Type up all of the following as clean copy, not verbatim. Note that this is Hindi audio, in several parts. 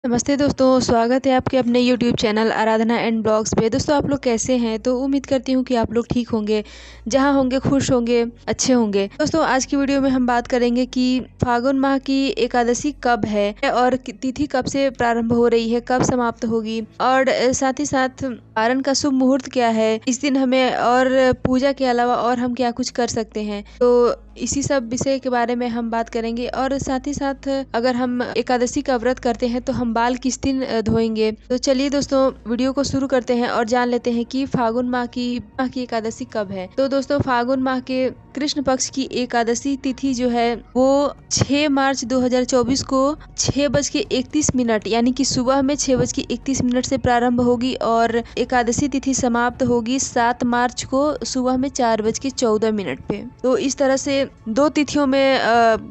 नमस्ते दोस्तों, स्वागत है आपके अपने YouTube channel Aradhana and blogs पे। दोस्तों आप लोग कैसे हैं? तो उम्मीद करती हूँ कि आप लोग ठीक होंगे, जहाँ होंगे खुश होंगे, अच्छे होंगे। दोस्तों आज की वीडियो में हम बात करेंगे कि फागुन माह की एकादशी कब है और तिथि कब से प्रारंभ हो रही है, कब समाप्त होगी और साथ ही साथ पारण का शुभ मुहूर्त क्या है, इस दिन हमें और पूजा के अलावा और हम क्या कुछ कर सकते हैं। तो इसी सब विषय के बारे में हम बात करेंगे और साथ ही साथ अगर हम एकादशी का व्रत करते हैं तो हम बाल किस दिन धोएंगे। तो चलिए दोस्तों वीडियो को शुरू करते हैं और जान लेते हैं कि फागुन माह की एकादशी कब है। तो दोस्तों फागुन माह के कृष्ण पक्ष की एकादशी तिथि जो है वो 6 मार्च 2024 को 6:31 यानी कि सुबह में 6:31 से प्रारंभ होगी और एकादशी तिथि समाप्त होगी 7 मार्च को सुबह में 4:14 पे। तो इस तरह से दो तिथियों में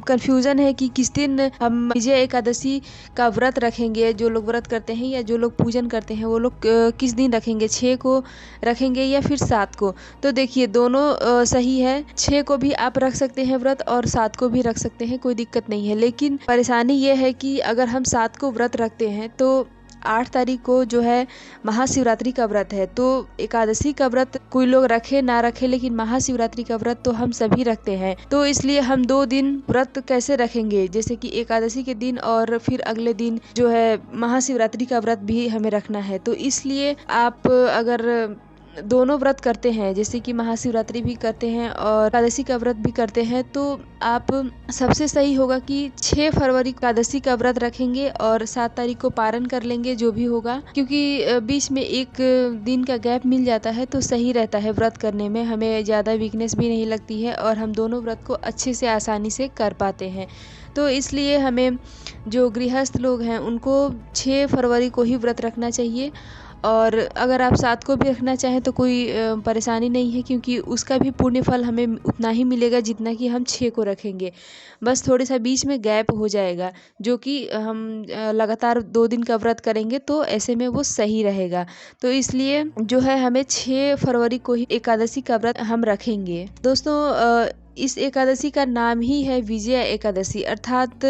कंफ्यूजन है कि किस दिन हम विजय एकादशी का व्रत रखेंगे। जो लोग व्रत करते हैं या जो लोग पूजन करते हैं वो लोग किस दिन रखेंगे, 6 को रखेंगे या फिर 7 को। तो देखिए दोनों सही है, 6 को भी आप रख सकते हैं व्रत और 7 को भी रख सकते हैं, कोई दिक्कत नहीं है। लेकिन परेशानी ये है कि अगर हम 7 को व्रत रखते हैं तो 8 तारीख को जो है महाशिवरात्रि का व्रत है। तो एकादशी का व्रत कोई लोग रखे ना रखे, लेकिन महाशिवरात्रि का व्रत तो हम सभी रखते हैं। तो इसलिए हम 2 दिन व्रत कैसे रखेंगे, जैसे कि एकादशी के दिन और फिर अगले दिन जो है महाशिवरात्रि का व्रत भी हमें रखना है। तो इसलिए आप अगर दोनों व्रत करते हैं, जैसे कि महाशिवरात्रि भी करते हैं और एकादशी का व्रत भी करते हैं, तो आप सबसे सही होगा कि 6 फरवरी एकादशी का व्रत रखेंगे और 7 तारीख को पारण कर लेंगे, जो भी होगा। क्योंकि बीच में एक दिन का गैप मिल जाता है तो सही रहता है व्रत करने में, हमें ज़्यादा वीकनेस भी नहीं लगती है और हम दोनों व्रत को अच्छे से आसानी से कर पाते हैं। तो इसलिए हमें जो गृहस्थ लोग हैं उनको 6 फरवरी को ही व्रत रखना चाहिए और अगर आप 7 को भी रखना चाहें तो कोई परेशानी नहीं है, क्योंकि उसका भी पुण्य फल हमें उतना ही मिलेगा जितना कि हम 6 को रखेंगे। बस थोड़ा सा बीच में गैप हो जाएगा, जो कि हम लगातार 2 दिन का व्रत करेंगे तो ऐसे में वो सही रहेगा। तो इसलिए जो है हमें 6 फरवरी को ही एकादशी का व्रत हम रखेंगे। दोस्तों इस एकादशी का नाम ही है विजय एकादशी, अर्थात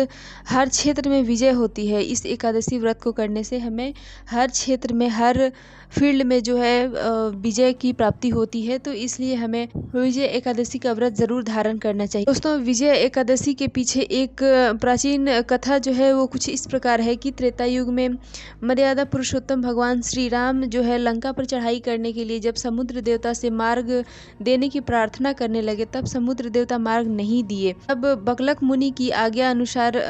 हर क्षेत्र में विजय होती है। इस एकादशी व्रत को करने से हमें हर क्षेत्र में, हर फील्ड में जो है विजय की प्राप्ति होती है। तो इसलिए हमें विजय एकादशी का व्रत जरूर धारण करना चाहिए। दोस्तों विजय एकादशी के पीछे एक प्राचीन कथा जो है वो कुछ इस प्रकार है कि त्रेता युग में मर्यादा पुरुषोत्तम भगवान श्री राम जो है लंका पर चढ़ाई करने के लिए जब समुद्र देवता से मार्ग देने की प्रार्थना करने लगे, तब समुद्र देवता मार्ग नहीं दिए। तब बकलक मुनि की आज्ञा अनुसार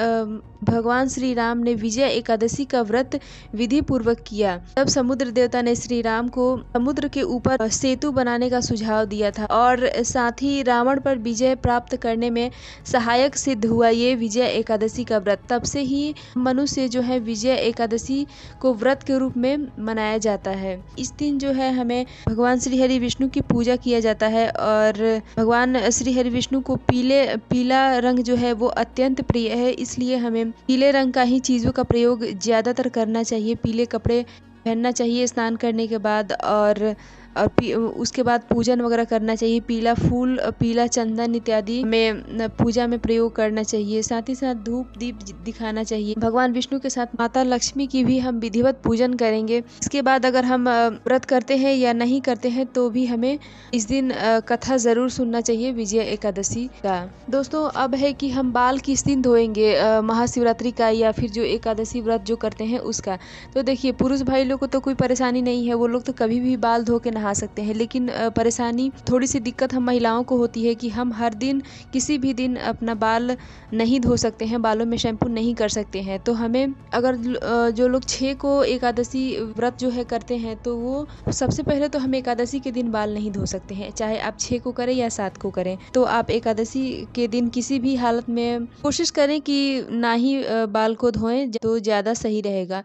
भगवान श्री राम ने विजय एकादशी का व्रत विधि पूर्वक किया। तब समुद्र देवता ने श्री राम को समुद्र के ऊपर सेतु बनाने का सुझाव दिया था और साथ ही रावण पर विजय प्राप्त करने में सहायक सिद्ध हुआ ये विजय एकादशी का व्रत। तब से ही मनुष्य जो है विजय एकादशी को व्रत के रूप में मनाया जाता है। इस दिन जो है हमें भगवान श्री हरि विष्णु की पूजा किया जाता है और भगवान श्री हरि विष्णु को पीला रंग जो है वो अत्यंत प्रिय है। इसलिए हमें पीले रंग का ही चीज़ों का प्रयोग ज़्यादातर करना चाहिए। पीले कपड़े पहनना चाहिए स्नान करने के बाद और उसके बाद पूजन वगैरह करना चाहिए। पीला फूल, पीला चंदन इत्यादि में पूजा में प्रयोग करना चाहिए। साथ ही साथ धूप दीप दिखाना चाहिए। भगवान विष्णु के साथ माता लक्ष्मी की भी हम विधिवत पूजन करेंगे। इसके बाद अगर हम व्रत करते हैं या नहीं करते हैं तो भी हमें इस दिन कथा ज़रूर सुनना चाहिए विजय एकादशी का। दोस्तों अब है कि हम बाल किस दिन धोएंगे, महाशिवरात्रि का या फिर जो एकादशी व्रत जो करते हैं उसका। तो देखिए पुरुष भाई लोग को तो कोई परेशानी नहीं है, वो लोग तो कभी भी बाल धो के नहा सकते हैं। लेकिन परेशानी, थोड़ी सी दिक्कत हम महिलाओं को होती है कि हम हर दिन किसी भी दिन अपना बाल नहीं धो सकते हैं, बालों में शैम्पू नहीं कर सकते हैं। तो हमें अगर जो लोग 6 को एकादशी व्रत जो है करते हैं तो वो सबसे पहले तो हम एकादशी के दिन बाल नहीं धो सकते हैं, चाहे आप 6 को करें या 7 को करें। तो आप एकादशी के दिन किसी भी हालत में कोशिश करें कि ना ही बाल को धोएं, तो ज़्यादा सही रहेगा।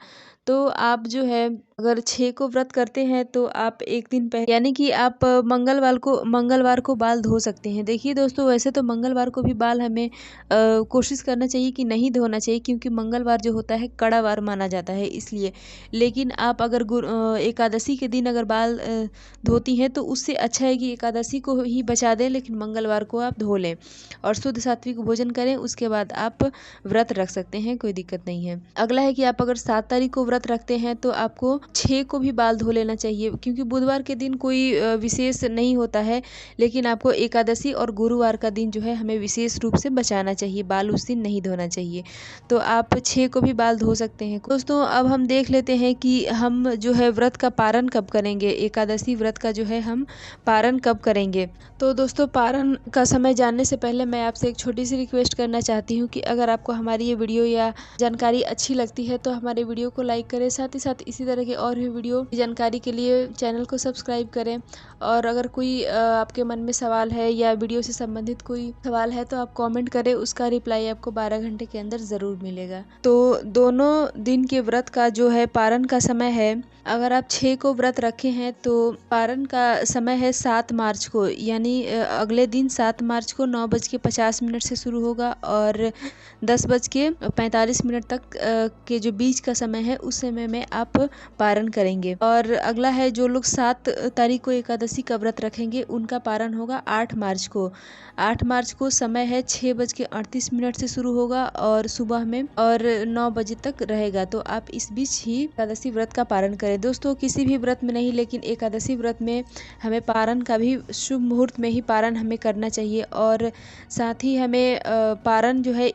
तो आप जो है अगर 6 को व्रत करते हैं तो आप एक दिन पहले यानी कि आप मंगलवार को बाल धो सकते हैं। देखिए दोस्तों, वैसे तो मंगलवार को भी बाल हमें कोशिश करना चाहिए कि नहीं धोना चाहिए, क्योंकि मंगलवार जो होता है कड़ा वार माना जाता है इसलिए। लेकिन आप अगर एकादशी के दिन अगर बाल धोती हैं तो उससे अच्छा है कि एकादशी को ही बचा दें, लेकिन मंगलवार को आप धो लें और शुद्ध सात्विक भोजन करें। उसके बाद आप व्रत रख सकते हैं, कोई दिक्कत नहीं है। अगला है कि आप अगर 7 तारीख को व्रत रखते हैं तो आपको 6 को भी बाल धो लेना चाहिए, क्योंकि बुधवार के दिन कोई विशेष नहीं होता है, लेकिन आपको एकादशी और गुरुवार का दिन जो है हमें विशेष रूप से बचाना चाहिए, बाल उस दिन नहीं धोना चाहिए। तो आप 6 को भी बाल धो सकते हैं। दोस्तों, अब हम देख लेते हैं कि हम जो है व्रत का पारण कब करेंगे, एकादशी व्रत का जो है हम पारण कब करेंगे। तो दोस्तों, पारण का समय जानने से पहले मैं आपसे एक छोटी सी रिक्वेस्ट करना चाहती हूँ कि अगर आपको हमारी ये वीडियो या जानकारी अच्छी लगती है तो हमारे वीडियो को लाइक करें, साथ ही साथ इसी तरह के और भी वीडियो जानकारी के लिए चैनल को सब्सक्राइब करें। और अगर कोई आपके मन में सवाल है या वीडियो से संबंधित कोई सवाल है तो आप कमेंट करें, उसका रिप्लाई आपको 12 घंटे के अंदर ज़रूर मिलेगा। तो दोनों दिन के व्रत का जो है पारण का समय है, अगर आप 6 को व्रत रखे हैं तो पारण का समय है 7 मार्च को, यानी अगले दिन 7 मार्च को 9:50 से शुरू होगा और 10:45 तक के जो बीच का समय है उस समय में आप पारण करेंगे। और अगला है, जो लोग 7 तारीख को एकादशी का व्रत रखेंगे उनका पारण होगा 8 मार्च को। 8 मार्च को समय है 6:38 से शुरू होगा और सुबह में और 9 बजे तक रहेगा। तो आप इस बीच ही एकादशी व्रत का पारण करें। दोस्तों, किसी भी व्रत में नहीं, लेकिन एकादशी व्रत में हमें पारण का भी शुभ मुहूर्त में ही पारण हमें करना चाहिए। और साथ ही हमें पारण जो है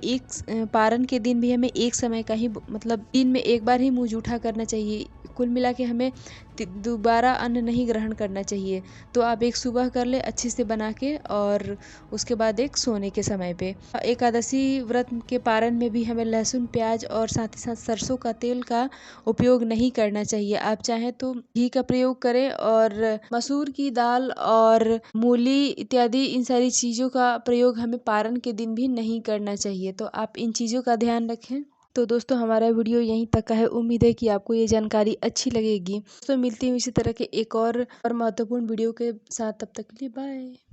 पारण के दिन भी हमें एक समय का ही, मतलब दिन में एक बार ही मुंह जूठा करना चाहिए। कुल मिला के हमें दोबारा अन्न नहीं ग्रहण करना चाहिए। तो आप एक सुबह कर ले अच्छे से बना के, और उसके बाद एक सोने के समय पे। एकादशी व्रत के पारण में भी हमें लहसुन, प्याज और साथ ही साथ सरसों का तेल का उपयोग नहीं करना चाहिए। आप चाहें तो घी का प्रयोग करें, और मसूर की दाल और मूली इत्यादि इन सारी चीज़ों का प्रयोग हमें पारण के दिन भी नहीं करना चाहिए। तो आप इन चीज़ों का ध्यान रखें। तो दोस्तों, हमारा वीडियो यहीं तक का है। उम्मीद है कि आपको ये जानकारी अच्छी लगेगी। तो मिलती हूँ इसी तरह के एक और महत्वपूर्ण वीडियो के साथ। तब तक के लिए बाय।